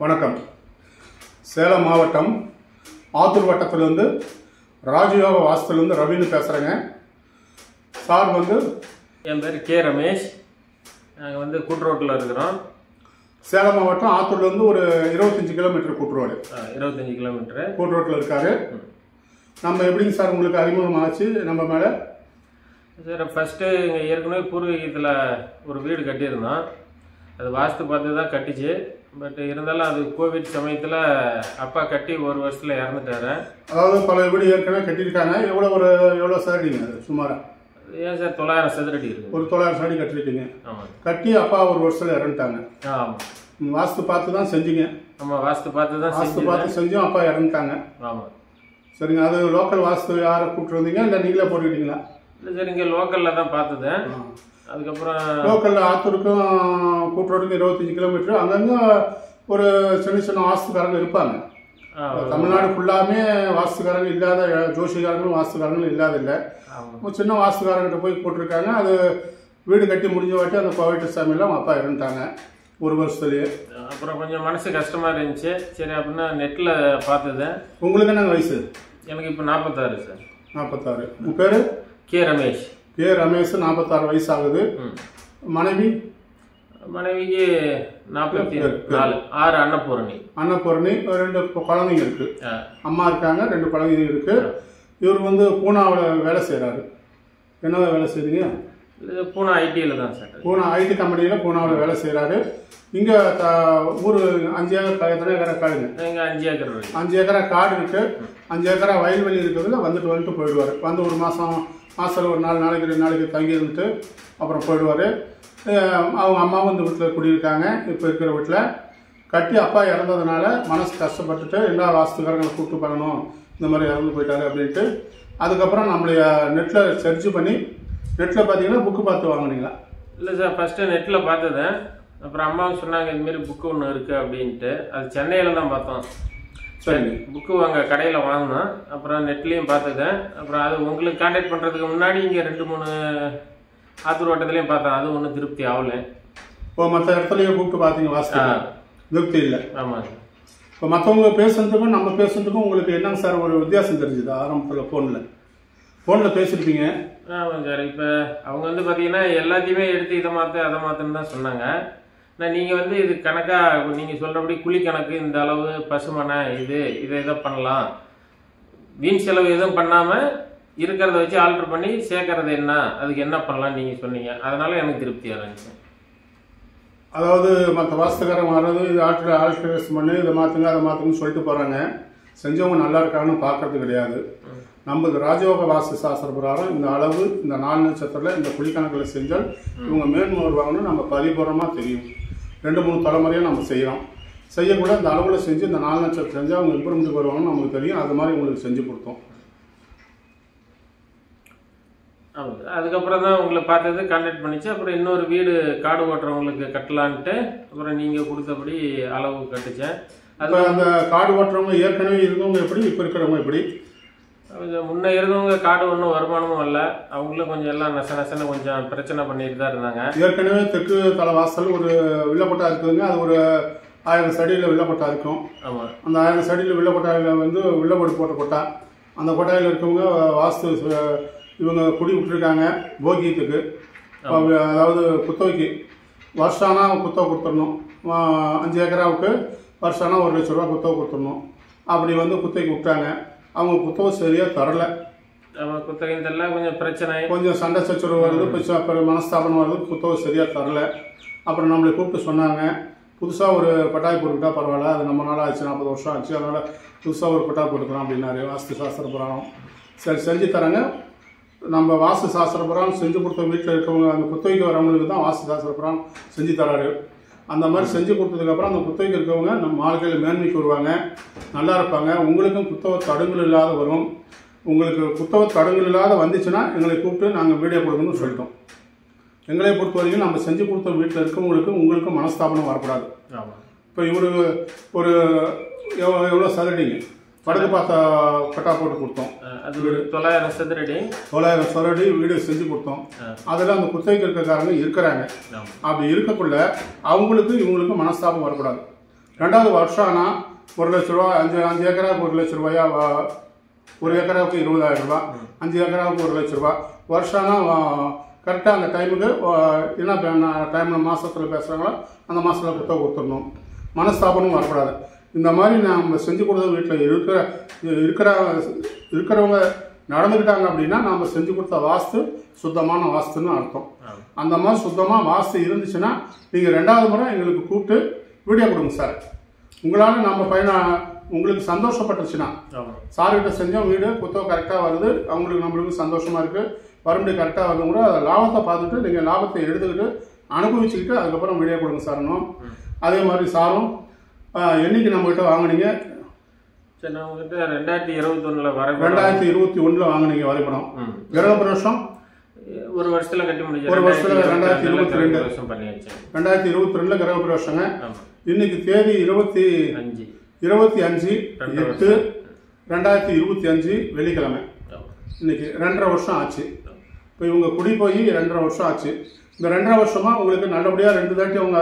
வணக்கம். சேலம் மாவட்டம் ஆத்தூர் வட்டத்திலிருந்து ராஜயோக வாஸ்துலேருந்து ரவின்னு பேசுகிறேங்க. சார் என் பேர் கே ரமேஷ். நாங்கள் கூட்டுரோட்டில் இருக்கிறோம். சேலம் மாவட்டம் ஆத்தூர்லேருந்து ஒரு 25 கிலோமீட்டர் கூட்டுரோடு. 25 கிலோமீட்டரு கூட்டுரோட்டில் இருக்காரு. நம்ம எப்படிங்க சார் உங்களுக்கு அறிமுகம் ஆச்சு நம்ம மேலே? சார் ஃபஸ்ட்டு இங்கே ஏற்கனவே பூர்வீகத்தில் ஒரு வீடு கட்டியிருந்தோம். அது வாஸ்து பார்த்து தான் கட்டிச்சு. பட் இருந்தாலும் அது கோவிட் சமயத்தில் அப்பா கட்டி ஒரு வருஷத்தில் இறந்துட்டாரு. அதாவது பல வீடு ஏற்கனவே கட்டியிருக்காங்க. எவ்வளோ சதுரடிங்க சுமார்? ஏன் சார் 900 சதுரடி இருக்குது. ஒரு 900 சதுரடி கட்டிருக்கீங்க. ஆமாம். கட்டி அப்பா ஒரு வருஷத்தில் இறந்துட்டாங்க. ஆமாம். வாஸ்து பார்த்து தான் செஞ்சீங்க? ஆமாம், வாஸ்து பார்த்து தான் வாஸ்து பார்த்து செஞ்சோம், அப்பா இறந்துட்டாங்க. ஆமாம். சரிங்க. அது லோக்கல் வாஸ்து யாரை கூப்பிட்டு வந்தீங்க இல்லை நீங்களே போட்டுக்கிட்டீங்களா? இல்லை சார், இங்கே லோக்கலில் தான் பார்த்ததேன். அதுக்கப்புறம் லோக்கலில் ஆத்தூருக்கும் கூட்டுறோட்டுக்கும் 25 கிலோமீட்டர். அங்கங்கே ஒரு சின்ன சின்ன வாஸ்துக்காரங்க இருப்பாங்க. தமிழ்நாடு ஃபுல்லாமே வாஸ்துக்காரங்க இல்லாத, ஜோசிகாரங்களும் வாஸ்துக்காரங்களும் இல்லாத இல்லை. சின்ன வாஸ்துக்காரங்கிட்ட போய் போட்டிருக்காங்க. அது வீடு கட்டி முடிஞ்ச வாட்டி அந்த கோவிட் சாமியில் அவங்க அப்பா இறந்துட்டாங்க ஒரு வருஷத்துலேயே. அப்புறம் கொஞ்சம் மனசு கஷ்டமாக இருந்துச்சு. சரி அப்படின்னா நெட்டில் பார்த்ததேன். உங்களுக்கு என்ன வயசு? எனக்கு இப்போ 46 சார். 46. உங்கள் பேர்? கே ரமேஷ். கே ரமேஷ். 46 வயசு ஆகுது. மனைவிக்கு 44. 6 அன்னபூரணி. அன்னபூரணி. 2 குழந்தைங்க இருக்கு. அம்மா இருக்காங்க, 2 குழந்தைங்க இருக்கு. இவர் பூனாவில் வேலை செய்கிறாரு. என்னதான் வேலை செய்றீங்க? பூனா ஐடியில் தான் சார். பூனா ஐடி கம்பெனியில் பூனாவில் வேலை செய்கிறாரு. இங்கே ஊர் 5 ஏக்கர், எத்தனை ஏக்கரா காடுங்க? இங்கே 5 ஏக்கர் இருக்கு. 5 ஏக்கரா காடு இருக்கு. 5 ஏக்கரா வயல்வெளி இருக்கிறதுல வந்துட்டு போயிடுவார். ஒரு மாதம் ஒரு 4 நாளைக்கு 2 நாளைக்கு தங்கி இருந்துட்டு அப்புறம் போயிடுவார். அவங்க அம்மாவும் இந்த வீட்டில் குடியிருக்காங்க. இப்போ இருக்கிற வீட்டில் கட்டி அப்பா இறந்ததுனால மனசு கஷ்டப்பட்டுட்டு எல்லா வாஸ்துக்காரங்களை கூப்பிட்டு பண்ணணும், இந்த மாதிரி இறந்து போயிட்டாரு அப்படின்ட்டு. அதுக்கப்புறம் நம்மளைய நெட்டில் சர்ச் பண்ணி, நெட்டில் பார்த்தீங்கன்னா புக்கு பார்த்து வாங்கினீங்களா? இல்லை சார், ஃபஸ்ட்டு நெட்டில் பார்த்ததேன். அப்புறம் அம்மாவும் சொன்னாங்க இதுமாரி புக்கு ஒன்று இருக்குது அப்படின்ட்டு. அது சென்னையில் தான் பார்த்தோம். சரிங்க. புக்கு அங்கே கடையில் வாங்கினோம். அப்புறம் நெட்லேயும் பார்த்ததேன். அப்புறம் அது உங்களுக்கு கான்டாக்ட் பண்ணுறதுக்கு முன்னாடி இங்கே 2-3 ஆத்தூர் வட்டத்துலேயும் பார்த்தேன். அது ஒன்றும் திருப்தி ஆகலை. இப்போ மற்ற இடத்துலையும் கூப்பிட்டு பார்த்தீங்க, வாஸ்து திருப்தி இல்லை? ஆமாம். இப்போ மற்றவங்க பேசுறதுக்கும் நம்ம பேசுறதுக்கும் உங்களுக்கு என்னங்க சார் ஒரு வித்தியாசம் தெரிஞ்சுது? ஆரம்பத்தில் ஃபோனில் பேசியிருப்பீங்க. ஆமாம் சார். இப்போ அவங்க பார்த்தீங்கன்னா எல்லாத்தையுமே எடுத்து இதை மாற்று அதை மாற்றுன்னு தான் சொன்னாங்க. ஆனால் நீங்கள் இது கணக்காக நீங்கள் சொல்கிறபடி குழி கணக்கு, இந்த அளவு பசுமனை, இதை பண்ணலாம், வீண் செலவு எதுவும் பண்ணாமல் இருக்கிறத வச்சு ஆல்டர் பண்ணி சேர்க்கறது என்ன, அதுக்கு என்ன பண்ணலாம் நீங்கள் சொன்னீங்க. அதனால எனக்கு திருப்தியாக இருந்துச்சு. அதாவது மற்ற வாஸ்துக்காரங்க வர்றது இது ஆல்ட்ரேஷன் பண்ணி இதை மாற்றுங்க அதை மாற்றுங்கன்னு சொல்லிட்டு போகிறாங்க. செஞ்சவங்க நல்லா இருக்காங்கன்னு பார்க்கறது கிடையாது. நமது ராஜயோக வாஸ்து சாஸ்திர பிரகாரம் இந்த அளவு, இந்த 4 நட்சத்திரத்தில் இந்த குழிக்கணக்கில் செஞ்சால் இவங்க மேன்மை வருவாங்கன்னு நம்ம பரிபூர்ணமாக தெரியும். 2-3 தலைமுறையாக நம்ம செய்கிறோம். செய்யக்கூட இந்த அளவில் செஞ்சு இந்த 4 நட்சத்திரம் செஞ்சு அவங்க இம்ப்ரூவ்மெண்ட் வருவாங்கன்னு நமக்கு தெரியும். அது மாதிரி உங்களுக்கு செஞ்சு கொடுத்தோம். அதுக்கப்புறம் தான் உங்களை பார்த்தது கான்டாக்ட் பண்ணிச்சு. அப்புறம் இன்னொரு வீடு காடு ஓட்டுறவங்களுக்கு கட்டலான்ட்டு அப்புறம் நீங்கள் கொடுத்தபடி அளவு கட்டுச்சேன். அது அந்த காடு ஓட்டுறவங்க ஏற்கனவே இருந்தவங்க எப்படி, இப்போ இருக்கிறவங்க எப்படி? முன்னே இருந்தவங்க காடு ஒன்றும் வருமானமும் இல்லை. அவங்களும் கொஞ்சம் எல்லாம் நசன்னு கொஞ்சம் பிரச்சனை பண்ணிட்டு தான் இருந்தாங்க. ஏற்கனவே தெற்கு தலை வாசல் ஒரு வில்லப்பட்டா இருக்குதுங்க. அது ஒரு 1000 சடியில் வில்லப்பட்டா இருக்கும். ஆமாம். அந்த 1000 சடியில் வில்லப்பட்டாயில் வில்லப்படு போட்ட கொட்டா. அந்த கொட்டாயில் இருக்கவங்க வாஸ்து இவங்க குடி விட்டுருக்காங்க போகியத்துக்கு. அதாவது குத்தவைக்கு வருஷானா குத்தவை கொடுத்துடணும். 5 ஏக்கராவுக்கு வருஷானா 1 லட்ச ரூபா குத்தவை கொடுத்துடணும். அப்படி குத்தவைக்கு விட்டாங்க. அவங்க குத்தவை சரியாக தரலை. குத்தகைன்னு தெரியல, கொஞ்சம் பிரச்சனை, கொஞ்சம் சண்டை சச்சரவு வருது, அப்புறம் மனஸ்தாபனம் வருது. குத்தவை சரியாக தரலை. அப்புறம் நம்மளை கூப்பிட்டு சொன்னாங்க, புதுசாக ஒரு பட்டாய் போட்டுக்கிட்டா பரவாயில்ல, அது நம்ம நாளாக ஆச்சு, 40 வருஷம் ஆச்சு, அதனால் புதுசாக ஒரு பட்டாய் போட்டுக்கலாம் அப்படின்னாரு. வாஸ்து சாஸ்திர புராணம் சரி செஞ்சு தராங்க. நம்ம வாஸ்து சாஸ்திர புராணம் செஞ்சு கொடுத்த வீட்டில் இருக்கவங்க அந்த குத்தகைக்கு வரவங்களுக்கு தான் வாஸ்து சாஸ்திர புராணம் செஞ்சு தராரு. அந்த மாதிரி செஞ்சு கொடுத்ததுக்கப்புறம் அந்த குத்தகைக்கு இருக்கவங்க நம்ம வாழ்க்கையில் மேன்மைக்கு வருவாங்க, நல்லா இருப்பாங்க. உங்களுக்கும் குத்தவை தடுங்கள் இல்லாத வரும். உங்களுக்கு குத்தவை தடுங்கள் இல்லாத வந்துச்சுன்னா எங்களை கூப்பிட்டு நாங்கள் வீடியோ கொடுக்கணும்னு சொல்லிட்டோம். எங்களை பொறுத்த வரைக்கும் நம்ம செஞ்சு கொடுத்த வீட்டில் இருக்கவங்களுக்கும் உங்களுக்கும் மனஸ்தாபனம் வரக்கூடாது. இப்போ இவர் ஒரு எவ்வளோ சதுரடிங்க வடக்கு பார்த்தா கட்டா போட்டு கொடுத்தோம். அது 900 சதுரடி. 900 சதுரடி வீடு செஞ்சு கொடுத்தோம். அதில் அந்த குத்தகைக்கு இருக்கிறக்காரங்க இருக்கிறாங்க. அப்படி இருக்கக்குள்ள அவங்களுக்கு இவங்களுக்கு மனஸ்தாபம் வரக்கூடாது. ரெண்டாவது வருஷம் ஆனால் 1 லட்ச ரூபா, 5 ஏக்கராவுக்கு 1 லட்ச ரூபாயா, 1 ஏக்கராவுக்கு 20,000 ரூபா, 5 ஏக்கராவுக்கு 1 லட்ச ரூபா. வருஷம்னா கரெக்டாக அந்த டைமுக்கு என்ன டைமில் மாதத்தில் பேசுகிறாங்களோ அந்த மாதத்தில் குத்தகை கொடுத்துடணும். மனஸ்தாபமும் வரக்கூடாது. இந்த மாதிரி நம்ம செஞ்சு கொடுத்த வீட்டில் இருக்கிறவங்க நடந்துக்கிட்டாங்க அப்படின்னா நாம் செஞ்சு கொடுத்த வாஸ்து சுத்தமான வாஸ்துன்னு அர்த்தம். அந்த மாதிரி சுத்தமாக வாஸ்து இருந்துச்சுன்னா நீங்கள் 2வது முறை எங்களுக்கு கூப்பிட்டு வீடியோ கொடுங்க சார். உங்களால் நம்ம உங்களுக்கு சந்தோஷப்பட்டுச்சுன்னா சார்கிட்ட செஞ்சோம், வீடு குத்தகை கரெக்டாக வருது, அவங்களுக்கு நம்மளுக்கு சந்தோஷமாக இருக்குது, மறுபடியும் கரெக்டாக வருது கூட அதை லாபத்தை பார்த்துட்டு நீங்கள் லாபத்தை எடுத்துக்கிட்டு அனுபவிச்சுக்கிட்டு அதுக்கப்புறம் வீடியோ கொடுங்க சார்னும். அதே மாதிரி சாரும் என்னைக்கு நம்மகிட்ட வாங்கினீங்க? சரி, நம்மகிட்ட 2021 வரைபடம். 2021 வாங்கினீங்க வரைபடம். கிரகப்பிரவேசம் 1 வருஷத்துல கட்டி முடிஞ்சு. 1 வருஷத்துல 2022 பண்ணியாச்சு. 2022 கிரகப்பிரவேசங்க. இன்னைக்கு தேதி 25/8/2025 வெள்ளிக்கிழமை. இன்னைக்கு 2.5 வருஷம் ஆச்சு. இப்போ இவங்க குடி போய் 2.5 வருஷம் ஆச்சு. இந்த 2.5 வருஷமா உங்களுக்கு நல்லபடியாக 2 தாட்டி அவங்க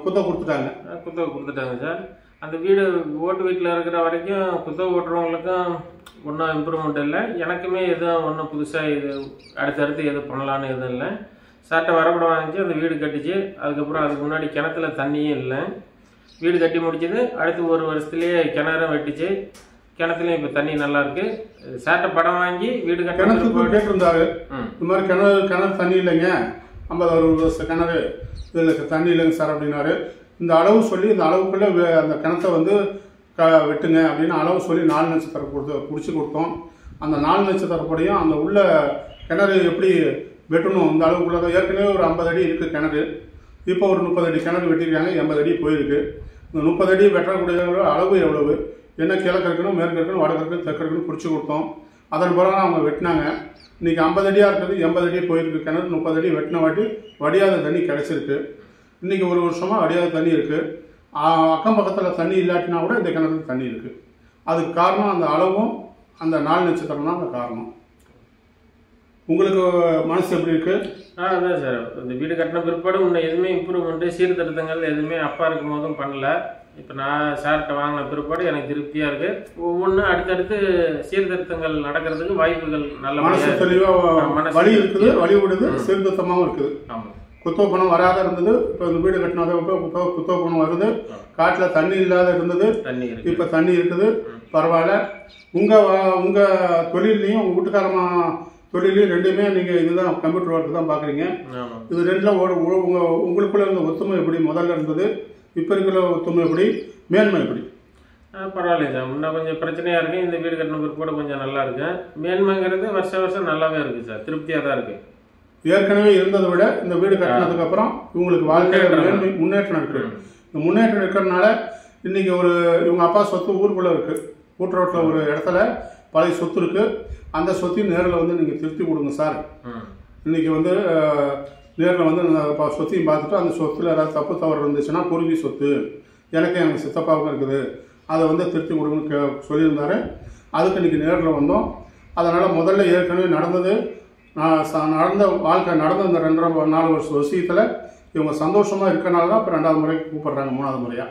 குத்தகை கொடுத்துட்டாங்க சார். அந்த வீடு ஓட்டு வீட்டில் இருக்கிற வரைக்கும் குத்தகை ஓட்டுறவங்களுக்கும் ஒன்றும் இம்ப்ரூவ்மெண்ட் இல்லை, எனக்குமே எதுவும் ஒன்றும் புதுசாக இது அடுத்தடுத்து எதுவும் பண்ணலான்னு எதுவும் இல்லை. சார்ட்ட வரப்படம் வாங்கிச்சு, அந்த வீடு கட்டிச்சு. அதுக்கப்புறம் அதுக்கு முன்னாடி கிணத்துல தண்ணியும் இல்லை. வீடு கட்டி முடிச்சது, அடுத்து 1 வருஷத்துலேயே கிணறும் வெட்டிச்சு. கிணத்துலையும் இப்போ தண்ணி நல்லா இருக்கு. சார்ட்ட படம் வாங்கி வீடு கிணத்துக்கு கேட்டிருந்தாரு, இந்த மாதிரி கிணறு தண்ணி இல்லைங்க, 50-60 வருஷம் கிணறு, இதில் தண்ணி இல்லைங்க சார் அப்படின்னாரு. இந்த அளவு சொல்லி இந்த அளவுக்குள்ளே அந்த கிணத்தை வந்து வெட்டுங்க அப்படின்னு அளவு சொல்லி 4 நட்சத்திரம் பிடிச்சி கொடுத்தோம். அந்த 4 நட்சத்திரப்படியும் அந்த உள்ள கிணறு எப்படி வெட்டணும், இந்த அளவுக்குள்ள தான். ஏற்கனவே ஒரு 50 அடி இருக்குது கிணறு. இப்போ ஒரு 30 அடி கிணறு வெட்டிருக்காங்க, 80 அடி போயிருக்கு. இந்த 30 அடி வெட்டக்கூடிய அளவு எவ்வளவு, என்ன கிழக்கு இருக்கணும், மேற்கு இருக்கணும், வடக்கு இருக்கணும், தெற்கு இருக்கணும் பிடிச்சி கொடுத்தோம். அதன் பிறகு அவங்க வெட்டினாங்க. இன்னைக்கு 50 அடியாக இருக்கிறது 80 அடி போயிருக்கு கிணறு. 30 அடி வெட்டின வாட்டி வடியாத தண்ணி கிடைச்சிருக்கு. இன்னைக்கு 1 வருஷமா வடியாத தண்ணி இருக்கு. அக்கம் பக்கத்தில் தண்ணி இல்லாட்டினா கூட இந்த கிணத்துல தண்ணி இருக்கு. அதுக்கு காரணம் அந்த அளவும் அந்த 4 நட்சத்திரம் தான் அந்த காரணம். உங்களுக்கு மனசு எப்படி இருக்கு? அதான் சார், இந்த வீடு கட்டின பிற்பாடு இன்னும் எதுவுமே இம்ப்ரூவ்மெண்ட்டு சீர்திருத்தங்கள் எதுவுமே அப்பா இருக்கும் போதும் பண்ணல. இப்போ நான் சார்கிட்ட வாங்கின பிற்பாடு எனக்கு திருப்தியாக இருக்குது. ஒவ்வொன்றும் அடுத்தடுத்து சீர்திருத்தங்கள் நடக்கிறதுக்கு வாய்ப்புகள் நல்ல மனசு தெளிவாக வழி இருக்குது, வழி விடுது, சீர்திருத்தமாகவும் இருக்குது. ஆமாம், குத்தகை பணம் வராத இருந்தது, இப்போ இந்த வீடு கட்டினதை குத்தகை பணம் வருது. காட்டில் தண்ணி இல்லாத இருந்தது, இப்போ தண்ணி இருக்குது, பரவாயில்ல. உங்கள் தொழிலையும் உங்கள் வீட்டுக்காரமா தொழிலையும் ரெண்டுமே நீங்கள் இதுதான் கம்ப்யூட்டர் ஒர்க் தான் பார்க்குறீங்க. இது 2ல் உங்களுக்குள்ள இருந்த ஒத்துமை எப்படி முதல்ல இருந்தது, இப்போ இருக்கிற ஒத்துமை எப்படி, மேன்மை எப்படி? பரவாயில்ல சார், இன்னும் கொஞ்சம் பிரச்சனையாக இருக்குது. இந்த வீடு கட்டின பிற்பாடு கொஞ்சம் நல்லா இருக்கு. மேன்மைங்கிறது வருஷம் நல்லாவே இருக்குது சார், திருப்தியாக தான் இருக்குது. ஏற்கனவே இருந்ததை விட இந்த வீடு கட்டினதுக்கு அப்புறம் இவங்களுக்கு வாழ்க்கையில் முன்னேற்றம் இருக்கு. இந்த முன்னேற்றம் இருக்கிறதுனால இன்னைக்கு இவங்க அப்பா சொத்து ஊருக்குள்ள இருக்கு. கூட்டுரோட்டில் ஒரு இடத்துல பழைய சொத்து இருக்கு. அந்த சொத்தையும் நேரில் வந்து நீங்கள் திருத்தி கொடுங்க சார். இன்னைக்கு வந்து நேரில் வந்து சொத்தையும் பார்த்துட்டு அந்த சொத்துல ஏதாவது தப்பு தவறு இருந்துச்சுன்னா பூர்வீக சொத்து எனக்கு எங்கள் சித்தப்பாவுக்கும் இருக்குது, அதை வந்து திருத்தி கொடுங்கன்னு சொல்லியிருந்தாரு. அதுக்கு இன்னைக்கு நேரில் வந்தோம். அதனால் முதல்ல ஏற்கனவே நடந்த வாழ்க்கை நடந்த இந்த 2.5-4 வருஷ விஷயத்தில் இவங்க சந்தோஷமாக இருக்கனால தான் இப்போ 2வது முறைக்கு கூப்பிட்றாங்க. 3வது முறையாக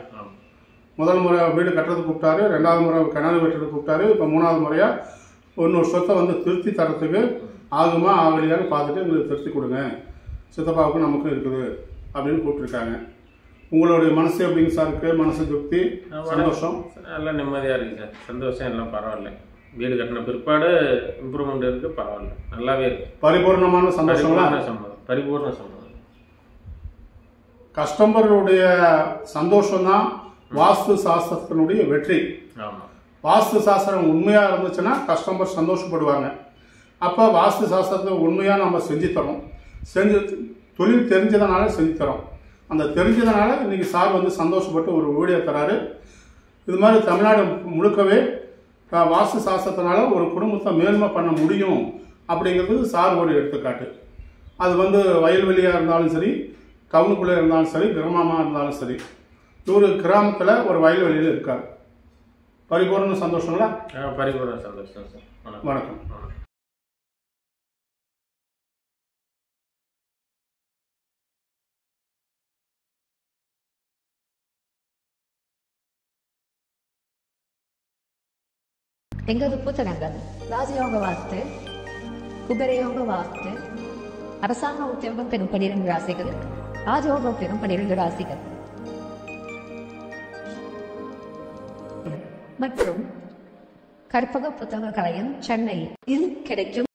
முதல் முறை வீடு கட்டுறதுக்கு கூப்பிட்டாரு, 2வது முறை கிணறு வெட்டுறதுக்கு கூப்பிட்டாரு, இப்போ 3வது முறையாக இன்னொரு சொத்தை வந்து திருத்தி தரத்துக்கு ஆகுமா ஆகலையான்னு பார்த்துட்டு எங்களுக்கு திருத்தி கொடுங்க, சித்தப்பாவுக்கும் நமக்கும் இருக்குது அப்படின்னு கூப்பிட்டுருக்காங்க. உங்களுடைய மனசு எப்படிங்க சார் இருக்கு? மனசு திருப்தி, சந்தோஷம், எல்லாம் நிம்மதியாக இருக்குது சார். சந்தோஷம், எல்லாம் பரவாயில்ல. வீடு கட்டின பிற்பாடு இம்ப்ரூவ்மெண்ட் இருக்கு, பரவாயில்ல, நல்லாவே இருக்கு. பரிபூர்ணமான சந்தோஷங்களா? பரிபூர்ண சந்தோஷம். கஸ்டமருடைய சந்தோஷம் தான் வாஸ்து சாஸ்திரத்தினுடைய வெற்றி. வாஸ்து சாஸ்திரம் உண்மையா இருந்துச்சுன்னா கஸ்டமர் சந்தோஷப்படுவாங்க. அப்ப வாஸ்து சாஸ்திரத்தை உண்மையா நம்ம செஞ்சு தரோம். தொழில் தெரிஞ்சதுனால செஞ்சு தரோம். அந்த தெரிஞ்சதுனால இன்னைக்கு சார் வந்து சந்தோஷப்பட்டு ஒரு வீடியோ தராரு. இது மாதிரி தமிழ்நாடு முழுக்கவே வாஸ்து சாஸ்திரத்தினால ஒரு குடும்பத்தை மேன்மை பண்ண முடியும் அப்படிங்கிறதுக்கு சார் ஒரு எடுத்துக்காட்டு. அது வந்து வயல்வெளியாக இருந்தாலும் சரி, டவுனுக்குள்ளே இருந்தாலும் சரி, கிராமமாக இருந்தாலும் சரி, இவர் கிராமத்தில் ஒரு வயல்வெளியில் இருக்கார். பரிபூர்ண சந்தோஷங்களா? பரிபூர்ண சந்தோஷம் சார். வணக்கம். எங்களது புத்தகங்கள் ராஜயோக வாஸ்து, குபேரயோக வாஸ்து, அரசாங்க உத்தியோகம் பெறும் 12 ராசிகள், ராஜயோகம் பெறும் 12 ராசிகள் மற்றும் கற்பக புத்தக கலையம் சென்னை கிடைக்கும்.